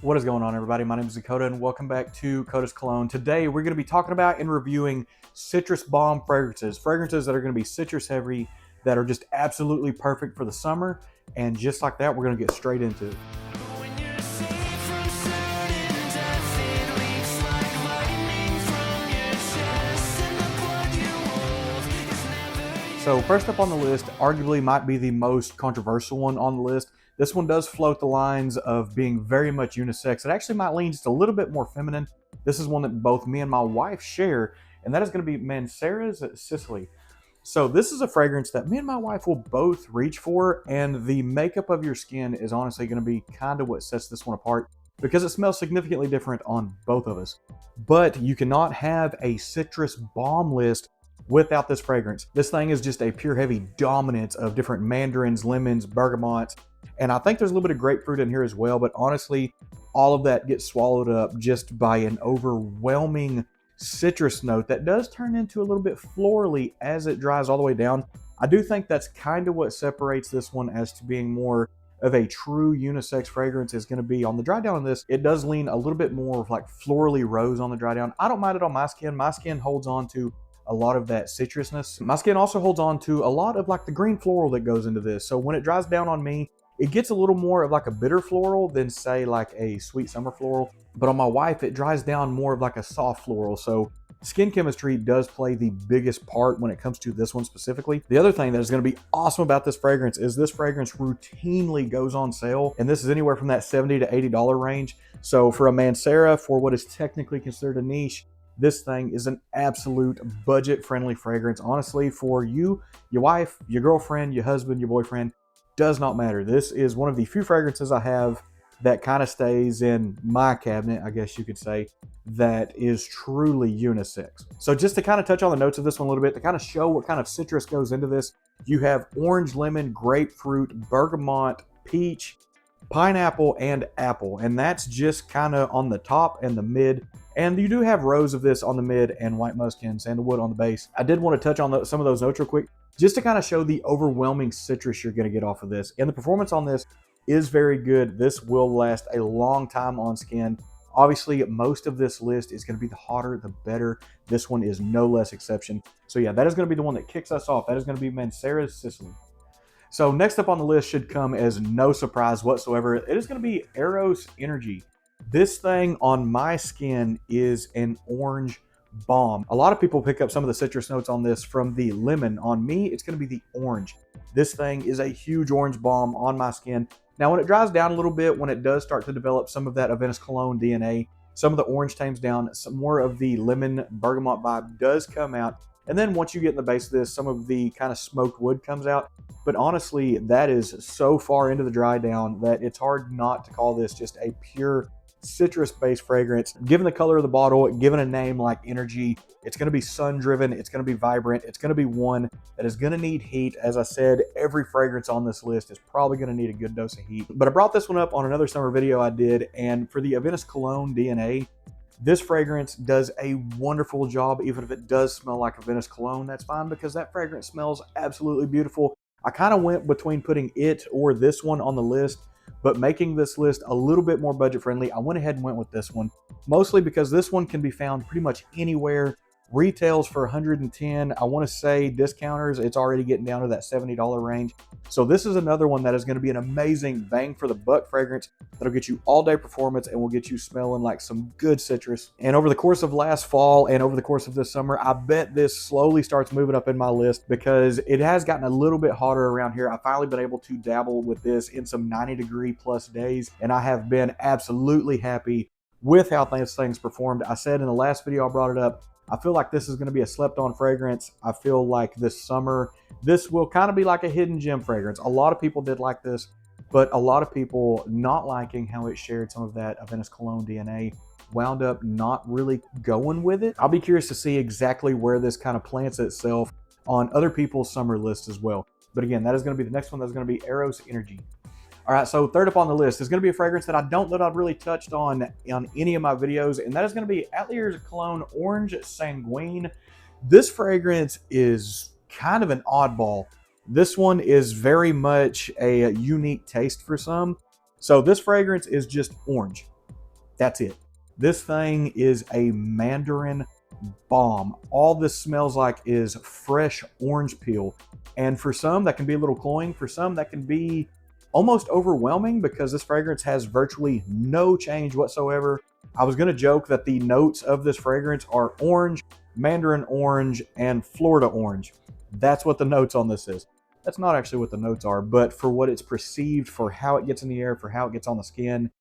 What is going on, everybody? My name is Dakota and welcome back to Cologne. Today we're going to be talking about and reviewing citrus bomb fragrances that are going to be citrus heavy, that are just absolutely perfect for the summer. And just like that, we're going to get straight into it. So first up on the list, arguably might be the most controversial one on the list. This one does float the lines of being very much unisex. It actually might lean just a little bit more feminine. This is one that both me and my wife share, and that is going to be Mansera Sicily. So this is a fragrance that me and my wife will both reach for, and the makeup of your skin is honestly going to be kind of what sets this one apart because it smells significantly different on both of us. But you cannot have a citrus bomb list without this fragrance. This thing is just a pure heavy dominance of different mandarins, lemons, bergamots, and I think there's a little bit of grapefruit in here as well, but honestly, all of that gets swallowed up just by an overwhelming citrus note that does turn into a little bit florally as it dries all the way down. I do think that's kind of what separates this one as to being more of a true unisex fragrance is going to be on the dry down of this. It does lean a little bit more of like florally rose on the dry down. I don't mind it on my skin. My skin holds on to a lot of that citrusness. My skin also holds on to a lot of like the green floral that goes into this. So when it dries down on me, it gets a little more of like a bitter floral than say like a sweet summer floral. But on my wife, it dries down more of like a soft floral. So skin chemistry does play the biggest part when it comes to this one specifically. The other thing that is going to be awesome about this fragrance is this fragrance routinely goes on sale, and this is anywhere from that $70 to $80 range. So for a Mansera, for what is technically considered a niche, this thing is an absolute budget-friendly fragrance. Honestly, for you, your wife, your girlfriend, your husband, your boyfriend, does not matter. This is one of the few fragrances I have that kind of stays in my cabinet, I guess you could say, that is truly unisex. So just to kind of touch on the notes of this one a little bit, to kind of show what kind of citrus goes into this, you have orange, lemon, grapefruit, bergamot, peach, pineapple, and apple. And that's just kind of on the top and the mid. And you do have rose of this on the mid and white muskin, sandalwood on the base. I did want to touch on some of those notes real quick, just to kind of show the overwhelming citrus you're going to get off of this. And the performance on this is very good. This will last a long time on skin. Obviously, most of this list is going to be the hotter, the better. This one is no less exception. So yeah, that is going to be the one that kicks us off. That is going to be Mansera Sicily. So next up on the list should come as no surprise whatsoever. It is going to be Aeros Energy. This thing on my skin is an orange bomb. A lot of people pick up some of the citrus notes on this from the lemon. On me, it's going to be the orange. This thing is a huge orange bomb on my skin. Now, when it dries down a little bit, when it does start to develop some of that Aeros Cologne DNA, some of the orange tames down, some more of the lemon bergamot vibe does come out. And then once you get in the base of this, some of the kind of smoked wood comes out. But honestly, that is so far into the dry down that it's hard not to call this just a pure citrus-based fragrance. Given the color of the bottle, given a name like Energy, it's going to be sun-driven, it's going to be vibrant, it's going to be one that is going to need heat. As I said, every fragrance on this list is probably going to need a good dose of heat. But I brought this one up on another summer video I did, and for the Aeros Cologne DNA, this fragrance does a wonderful job. Even if it does smell like Aeros Cologne, that's fine because that fragrance smells absolutely beautiful. I kind of went between putting it or this one on the list, but making this list a little bit more budget friendly, I went ahead and went with this one, mostly because this one can be found pretty much anywhere. Retails for $110. I want to say discounters, it's already getting down to that $70 range. So this is another one that is going to be an amazing bang for the buck fragrance that'll get you all day performance and will get you smelling like some good citrus. And over the course of last fall and over the course of this summer, I bet this slowly starts moving up in my list because it has gotten a little bit hotter around here. I've finally been able to dabble with this in some 90-degree plus days, and I have been absolutely happy with how this thing's performed. I said in the last video I brought it up, I feel like this is going to be a slept-on fragrance. I feel like this summer, this will kind of be like a hidden gem fragrance. A lot of people did like this, but a lot of people not liking how it shared some of that Aeros Cologne DNA wound up not really going with it. I'll be curious to see exactly where this kind of plants itself on other people's summer lists as well. But again, that is going to be the next one. That's going to be Aeros Energy. All right, so third up on the list is going to be a fragrance that I don't know that I've really touched on any of my videos, and that is going to be Aeros Cologne Orange Sanguine. This fragrance is kind of an oddball. This one is very much a unique taste for some. So this fragrance is just orange. That's it. This thing is a Mandarin bomb. All this smells like is fresh orange peel. And for some, that can be a little cloying. For some, that can be almost overwhelming because this fragrance has virtually no change whatsoever. I was going to joke that the notes of this fragrance are orange, mandarin orange, and Florida orange. That's what the notes on this is. That's not actually what the notes are, but for what it's perceived, for how it gets in the air, for how it gets on the skin,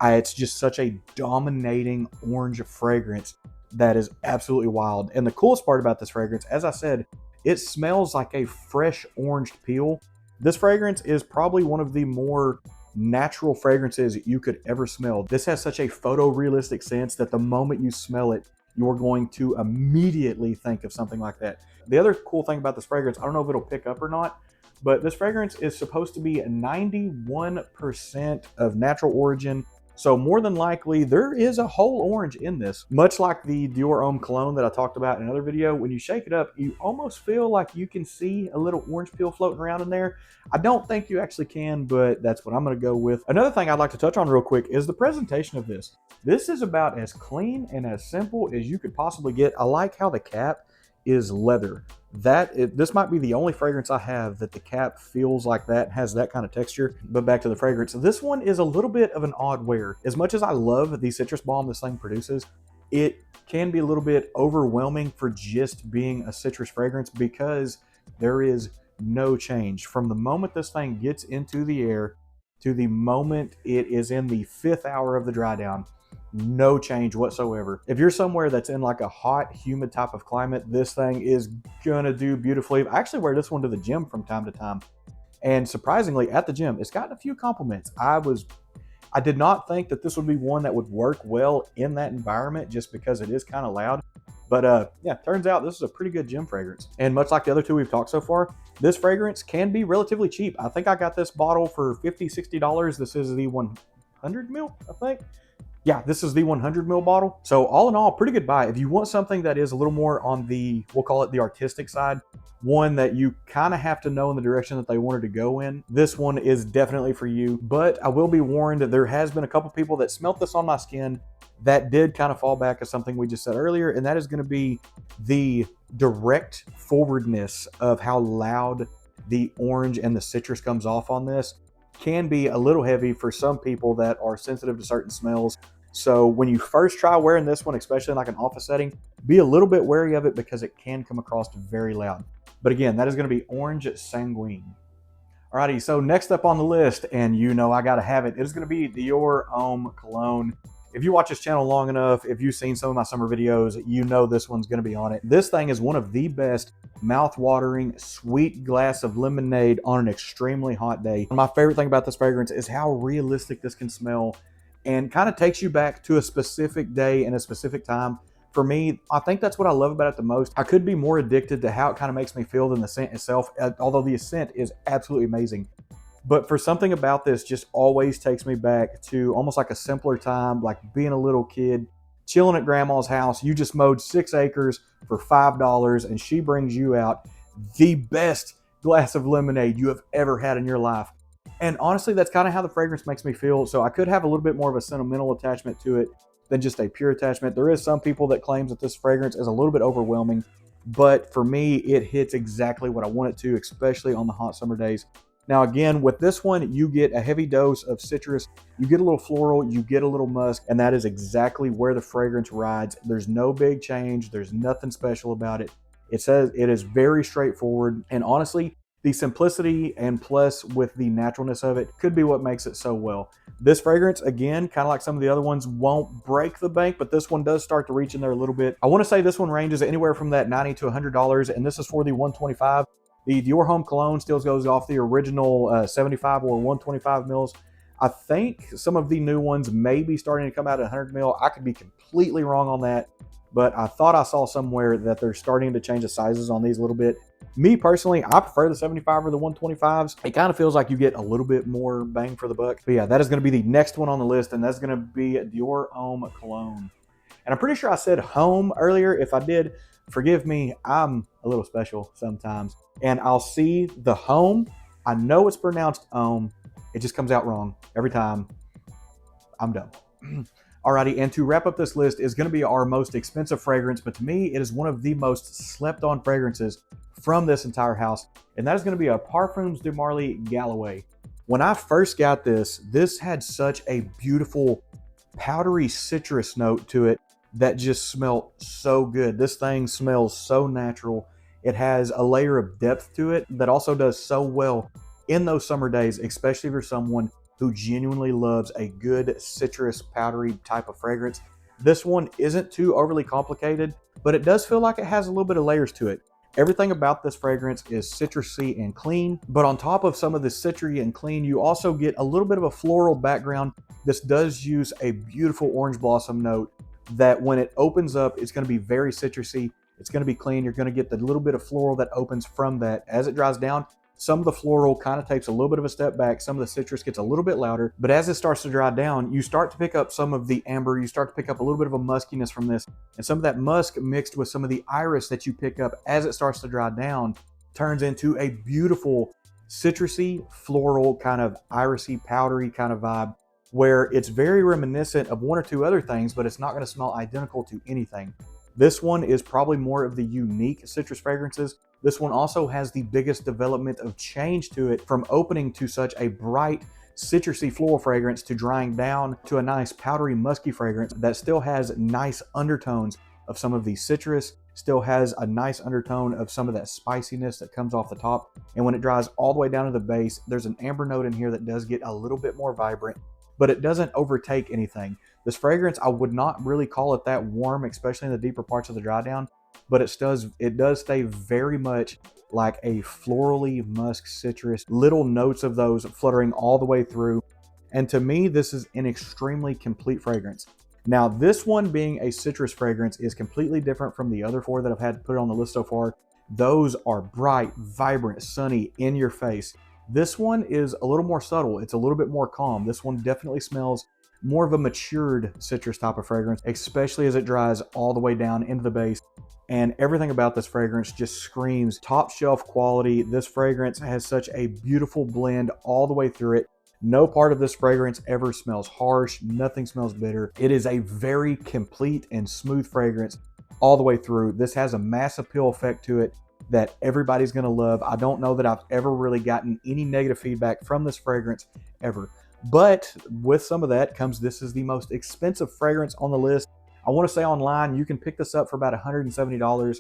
it's just such a dominating orange fragrance that is absolutely wild. And the coolest part about this fragrance, as I said, it smells like a fresh orange peel. This fragrance is probably one of the more natural fragrances you could ever smell. This has such a photorealistic sense that the moment you smell it, you're going to immediately think of something like that. The other cool thing about this fragrance, I don't know if it'll pick up or not, but this fragrance is supposed to be 91% of natural origin. So more than likely, there is a whole orange in this. Much like the Dior Homme Cologne that I talked about in another video, when you shake it up, you almost feel like you can see a little orange peel floating around in there. I don't think you actually can, but that's what I'm gonna go with. Another thing I'd like to touch on real quick is the presentation of this. This is about as clean and as simple as you could possibly get. I like how the cap is leather. This might be the only fragrance I have that the cap feels like that, has that kind of texture. But back to the fragrance, this one is a little bit of an odd wear. As much as I love the citrus balm this thing produces, it can be a little bit overwhelming for just being a citrus fragrance because there is no change from the moment this thing gets into the air to the moment it is in the 5th hour of the dry down. No change whatsoever. If you're somewhere that's in like a hot, humid type of climate, this thing is gonna do beautifully. I actually wear this one to the gym from time to time. And surprisingly, at the gym, it's gotten a few compliments. I did not think that this would be one that would work well in that environment just because it is kind of loud. But yeah, turns out this is a pretty good gym fragrance. And much like the other two we've talked so far, this fragrance can be relatively cheap. I think I got this bottle for $50, $60. This is the 100 mil, I think. Yeah, this is the 100 ml bottle. So all in all, pretty good buy. If you want something that is a little more on the, we'll call it the artistic side, one that you kind of have to know in the direction that they wanted to go in, this one is definitely for you. But I will be warned that there has been a couple people that smelt this on my skin that did kind of fall back as something we just said earlier, and that is going to be the direct forwardness of how loud the orange and the citrus comes off on this. Can be a little heavy for some people that are sensitive to certain smells. So when you first try wearing this one, especially in like an office setting, be a little bit wary of it because it can come across very loud. But again, that is going to be Orange Sanguine. Alrighty, so next up on the list, and you know I gotta have it, it is going to be Dior Homme Cologne. If you watch this channel long enough, if you've seen some of my summer videos, you know this one's going to be on it. This thing is one of the best mouth-watering, sweet glass of lemonade on an extremely hot day. My favorite thing about this fragrance is how realistic this can smell and kind of takes you back to a specific day and a specific time. For me, I think that's what I love about it the most. I could be more addicted to how it kind of makes me feel than the scent itself, although the scent is absolutely amazing. But for something about this just always takes me back to almost like a simpler time, like being a little kid, chilling at grandma's house. You just mowed 6 acres for $5 and she brings you out the best glass of lemonade you have ever had in your life. And honestly, that's kind of how the fragrance makes me feel. So I could have a little bit more of a sentimental attachment to it than just a pure attachment. There is some people that claims that this fragrance is a little bit overwhelming, but for me, it hits exactly what I want it to, especially on the hot summer days. Now again, with this one, you get a heavy dose of citrus, you get a little floral, you get a little musk, and that is exactly where the fragrance rides. There's no big change, there's nothing special about it. It says it is very straightforward, and honestly, the simplicity and plus with the naturalness of it could be what makes it so well. This fragrance, again, kind of like some of the other ones, won't break the bank, but this one does start to reach in there a little bit. I want to say this one ranges anywhere from that $90 to $100, and this is for the 125. The Dior Homme Cologne still goes off the original 75 or 125 mils. I think some of the new ones may be starting to come out at 100 mil. I could be completely wrong on that, but I thought I saw somewhere that they're starting to change the sizes on these a little bit. Me personally, I prefer the 75 or the 125s. It kind of feels like you get a little bit more bang for the buck. But yeah, that is going to be the next one on the list, and that's going to be Dior Homme Cologne. And I'm pretty sure I said home earlier. If I did, forgive me. I'm a little special sometimes. And I'll see the home. I know it's pronounced home. It just comes out wrong every time. I'm done. Alrighty, and to wrap up this list is going to be our most expensive fragrance, but to me, it is one of the most slept on fragrances from this entire house, and that is going to be a Parfums de Marley Galloway. When I first got this had such a beautiful powdery citrus note to it that just smelled so good. This thing smells so natural. It has a layer of depth to it that also does so well in those summer days, especially if you're someone who genuinely loves a good citrus powdery type of fragrance. This one isn't too overly complicated, but it does feel like it has a little bit of layers to it. Everything about this fragrance is citrusy and clean, but on top of some of the citry and clean, you also get a little bit of a floral background. This does use a beautiful orange blossom note that when it opens up, it's going to be very citrusy. It's going to be clean. You're going to get the little bit of floral that opens from that. As it dries down, some of the floral kind of takes a little bit of a step back. Some of the citrus gets a little bit louder, but as it starts to dry down, you start to pick up some of the amber. You start to pick up a little bit of a muskiness from this, and some of that musk mixed with some of the iris that you pick up as it starts to dry down turns into a beautiful citrusy, floral, kind of irisy, powdery kind of vibe where it's very reminiscent of one or two other things, but it's not going to smell identical to anything. This one is probably more of the unique citrus fragrances. This one also has the biggest development of change to it, from opening to such a bright citrusy floral fragrance to drying down to a nice powdery musky fragrance that still has nice undertones of some of the citrus, still has a nice undertone of some of that spiciness that comes off the top. And when it dries all the way down to the base, there's an amber note in here that does get a little bit more vibrant, but it doesn't overtake anything. This fragrance, I would not really call it that warm, especially in the deeper parts of the dry down, but it does stay very much like a florally musk citrus, little notes of those fluttering all the way through. And to me, this is an extremely complete fragrance. Now, this one being a citrus fragrance is completely different from the other four that I've had to put on the list so far. Those are bright, vibrant, sunny, in your face. This one is a little more subtle. It's a little bit more calm. This one definitely smells more of a matured citrus type of fragrance, especially as it dries all the way down into the base. And everything about this fragrance just screams top shelf quality. This fragrance has such a beautiful blend all the way through it. No part of this fragrance ever smells harsh. Nothing smells bitter. It is a very complete and smooth fragrance all the way through. This has a mass appeal effect to it that everybody's going to love. I don't know that I've ever really gotten any negative feedback from this fragrance ever. But with some of that comes, this is the most expensive fragrance on the list. I want to say online, you can pick this up for about $170.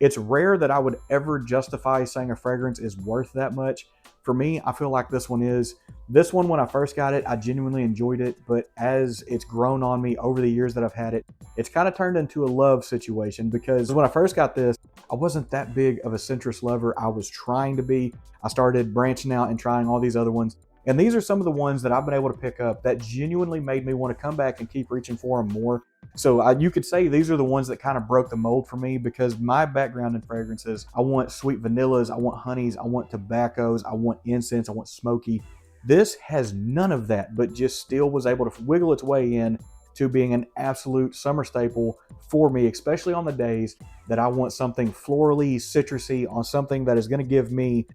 It's rare that I would ever justify saying a fragrance is worth that much. For me, I feel like this one is. This one, when I first got it, I genuinely enjoyed it, but as it's grown on me over the years that I've had it, it's kind of turned into a love situation, because when I first got this, I wasn't that big of a citrus lover. I was trying to be. I started branching out and trying all these other ones. And these are some of the ones that I've been able to pick up that genuinely made me want to come back and keep reaching for them more. So you could say these are the ones that kind of broke the mold for me, because my background in fragrances, I want sweet vanillas, I want honeys, I want tobaccos, I want incense, I want smoky. This has none of that, but just still was able to wiggle its way in to being an absolute summer staple for me, especially on the days that I want something florally, citrusy, on something that is going to give me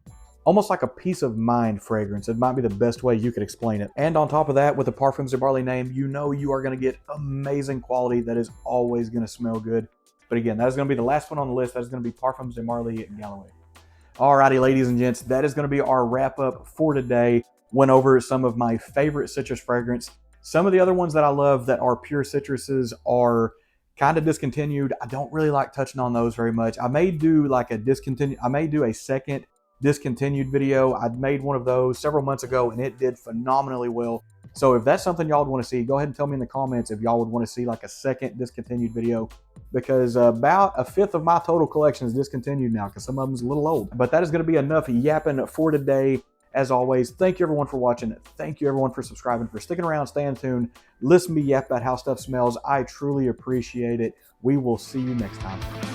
almost like a peace of mind fragrance. It might be the best way you could explain it. And on top of that, with the Parfums de Marley name, you know you are going to get amazing quality that is always going to smell good. But again, that is going to be the last one on the list. That is going to be Parfums de Marley and Galloway. Alrighty, ladies and gents, that is going to be our wrap up for today. Went over some of my favorite citrus fragrance. Some of the other ones that I love that are pure citruses are kind of discontinued. I don't really like touching on those very much. I may do like a second discontinued video. I made one of those several months ago and it did phenomenally well. So if that's something y'all would want to see, go ahead and tell me in the comments if y'all would want to see like a second discontinued video, because about a fifth of my total collection is discontinued now because some of them's a little old. But that is going to be enough yapping for today. As always, thank you everyone for watching. Thank you everyone for subscribing, for sticking around, staying tuned, listen to me yap about how stuff smells. I truly appreciate it. We will see you next time.